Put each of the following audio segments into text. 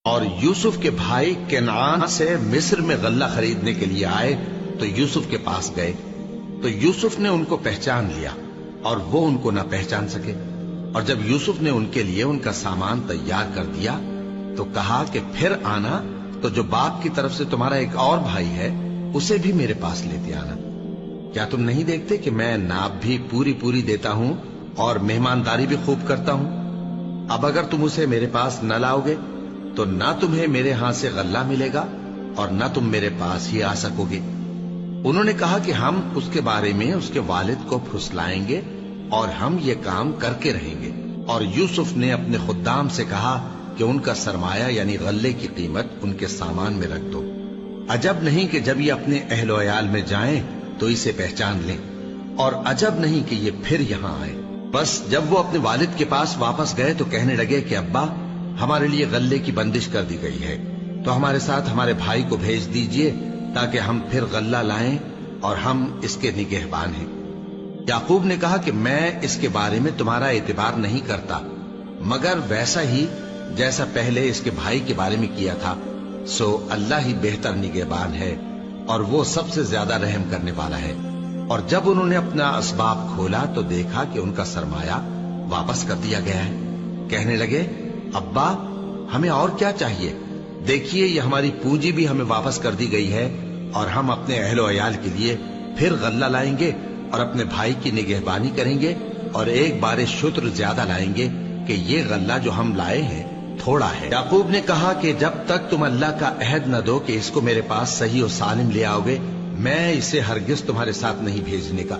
اور یوسف کے بھائی کنعان سے مصر میں غلہ خریدنے کے لیے آئے تو یوسف کے پاس گئے تو یوسف نے ان کو پہچان لیا اور وہ ان کو نہ پہچان سکے۔ اور جب یوسف نے ان کے لیے ان کا سامان تیار کر دیا تو کہا کہ پھر آنا تو جو باپ کی طرف سے تمہارا ایک اور بھائی ہے اسے بھی میرے پاس لیتے آنا۔ کیا تم نہیں دیکھتے کہ میں ناب بھی پوری دیتا ہوں اور مہمانداری بھی خوب کرتا ہوں؟ اب اگر تم اسے میرے پاس نہ لاؤ گے تو نہ تمہیں میرے ہاں سے غلہ ملے گا اور نہ تم میرے پاس ہی آ سکو گے۔ انہوں نے کہا کہ ہم اس کے بارے میں اس کے والد کو پھسلائیں گے اور ہم یہ کام کر کے رہیں گے۔ اور یوسف نے اپنے خدام سے کہا کہ ان کا سرمایہ یعنی غلے کی قیمت ان کے سامان میں رکھ دو۔ عجب نہیں کہ جب یہ اپنے اہل و عیال میں جائیں تو اسے پہچان لیں، اور عجب نہیں کہ یہ پھر یہاں آئے۔ بس جب وہ اپنے والد کے پاس واپس گئے تو کہنے لگے کہ ابا، ہمارے لیے غلے کی بندش کر دی گئی ہے، تو ہمارے ساتھ ہمارے بھائی کو بھیج دیجئے تاکہ ہم پھر غلہ لائیں اور ہم اس کے نگہبان ہیں۔ یعقوب نے کہا کہ میں اس کے بارے میں تمہارا اعتبار نہیں کرتا، مگر ویسا ہی جیسا پہلے اس کے بھائی کے بارے میں کیا تھا، سو اللہ ہی بہتر نگہبان ہے اور وہ سب سے زیادہ رحم کرنے والا ہے۔ اور جب انہوں نے اپنا اسباب کھولا تو دیکھا کہ ان کا سرمایہ واپس کر دیا گیا ہے۔ کہنے لگے، ابا، ہمیں اور کیا چاہیے؟ دیکھیے یہ ہماری پونجی بھی ہمیں واپس کر دی گئی ہے اور ہم اپنے اہل و عیال کے لیے پھر غلہ لائیں گے اور اپنے بھائی کی نگہبانی کریں گے اور ایک بار شتر زیادہ لائیں گے کہ یہ غلہ جو ہم لائے ہیں تھوڑا ہے۔ یعقوب نے کہا کہ جب تک تم اللہ کا عہد نہ دو کہ اس کو میرے پاس صحیح و سالم لے آؤ گے، میں اسے ہرگز تمہارے ساتھ نہیں بھیجنے کا،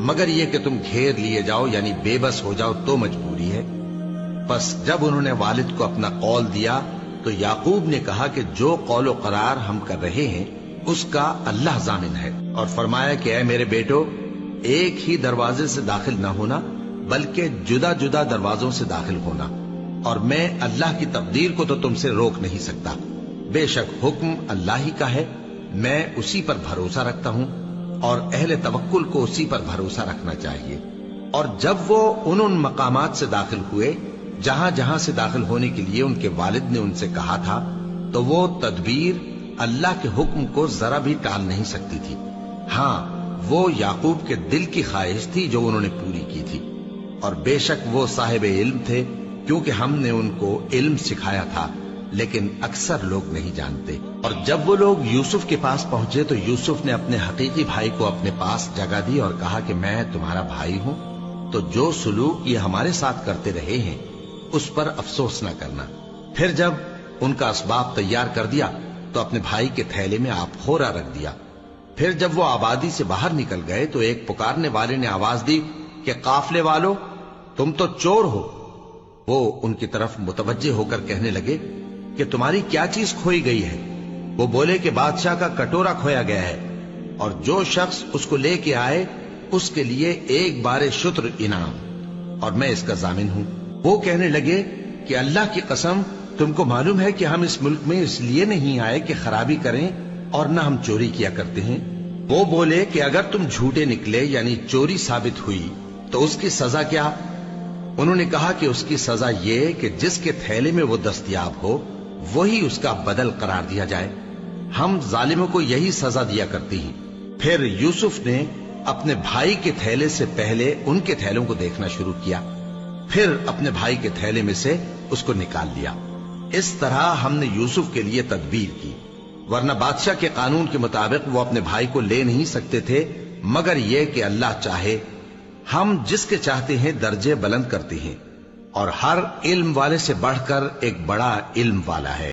مگر یہ کہ تم گھیر لیے جاؤ یعنی بے بس ہو جاؤ تو مجبوری ہے۔ پس جب انہوں نے والد کو اپنا قول دیا تو یعقوب نے کہا کہ جو قول و قرار ہم کر رہے ہیں اس کا اللہ ضامن ہے، اور فرمایا کہ اے میرے بیٹو، ایک ہی دروازے سے داخل نہ ہونا بلکہ جدا جدا دروازوں سے داخل ہونا، اور میں اللہ کی تقدیر کو تو تم سے روک نہیں سکتا۔ بے شک حکم اللہ ہی کا ہے، میں اسی پر بھروسہ رکھتا ہوں اور اہل توکل کو اسی پر بھروسہ رکھنا چاہیے۔ اور جب وہ ان مقامات سے داخل ہوئے جہاں جہاں سے داخل ہونے کے لیے ان کے والد نے ان سے کہا تھا، تو وہ تدبیر اللہ کے حکم کو ذرا بھی ٹال نہیں سکتی تھی۔ ہاں، وہ یعقوب کے دل کی خواہش تھی جو انہوں نے پوری کی تھی، اور بے شک وہ صاحب علم تھے کیونکہ ہم نے ان کو علم سکھایا تھا، لیکن اکثر لوگ نہیں جانتے۔ اور جب وہ لوگ یوسف کے پاس پہنچے تو یوسف نے اپنے حقیقی بھائی کو اپنے پاس جگہ دی اور کہا کہ میں تمہارا بھائی ہوں، تو جو سلوک یہ ہمارے ساتھ کرتے رہے ہیں اس پر افسوس نہ کرنا۔ پھر جب ان کا اسباب تیار کر دیا تو اپنے بھائی کے تھیلے میں آپ خورا رکھ دیا۔ پھر جب وہ آبادی سے باہر نکل گئے تو ایک پکارنے والے نے آواز دی کہ قافلے والو، تم تو چور ہو۔ وہ ان کی طرف متوجہ ہو کر کہنے لگے کہ تمہاری کیا چیز کھوئی گئی ہے؟ وہ بولے کہ بادشاہ کا کٹورا کھویا گیا ہے، اور جو شخص اس کو لے کے آئے اس کے لیے ایک بار شتر انعام، اور میں اس کا ضامن ہوں۔ وہ کہنے لگے کہ اللہ کی قسم، تم کو معلوم ہے کہ ہم اس ملک میں اس لیے نہیں آئے کہ خرابی کریں اور نہ ہم چوری کیا کرتے ہیں۔ وہ بولے کہ اگر تم جھوٹے نکلے یعنی چوری ثابت ہوئی تو اس کی سزا کیا؟ انہوں نے کہا کہ اس کی سزا یہ کہ جس کے تھیلے میں وہ دستیاب ہو وہی اس کا بدل قرار دیا جائے، ہم ظالموں کو یہی سزا دیا کرتی ہیں۔ پھر یوسف نے اپنے بھائی کے تھیلے سے پہلے ان کے تھیلوں کو دیکھنا شروع کیا، پھر اپنے بھائی کے تھیلے میں سے اس کو نکال لیا۔ اس طرح ہم نے یوسف کے لیے تدبیر کی، ورنہ بادشاہ کے قانون کے مطابق وہ اپنے بھائی کو لے نہیں سکتے تھے، مگر یہ کہ اللہ چاہے۔ ہم جس کے چاہتے ہیں درجے بلند کرتے ہیں، اور ہر علم والے سے بڑھ کر ایک بڑا علم والا ہے۔